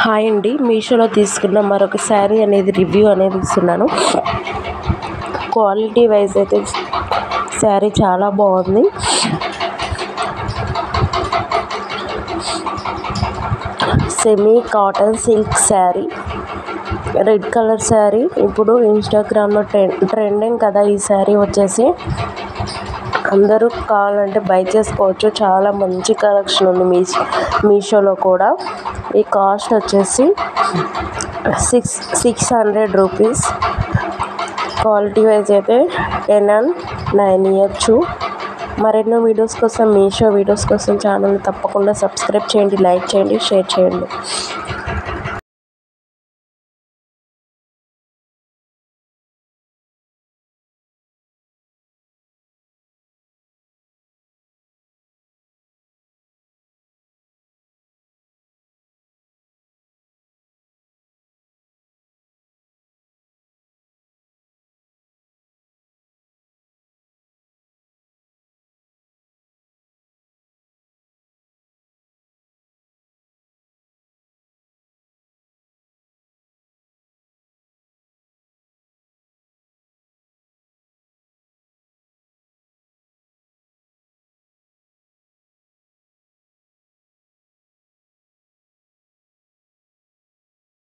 Hi అండి, మీషోలో తీసుకున్న మరొక శారీ అనేది రివ్యూ అనేది ఇస్తున్నాను. క్వాలిటీ వైజ్ అయితే శారీ చాలా బాగుంది. Semi cotton silk sari, red colour sari. ఇప్పుడు ఇన్స్టాగ్రామ్లో ట్రెండింగ్ కదా ఈ శారీ వచ్చేసి. అందరూ కావాలంటే బై చేసుకోవచ్చు. చాలా మంచి కలెక్షన్ ఉంది మీషోలో కూడా. ఈ కాస్ట్ వచ్చేసి 600 రూపీస్. క్వాలిటీ వైజ్ అయితే 10/9 ఇవ్వచ్చు. మరెన్నో వీడియోస్ కోసం, మీషో వీడియోస్ కోసం ఛానల్ని తప్పకుండా సబ్స్క్రైబ్ చేయండి, లైక్ చేయండి, షేర్ చేయండి.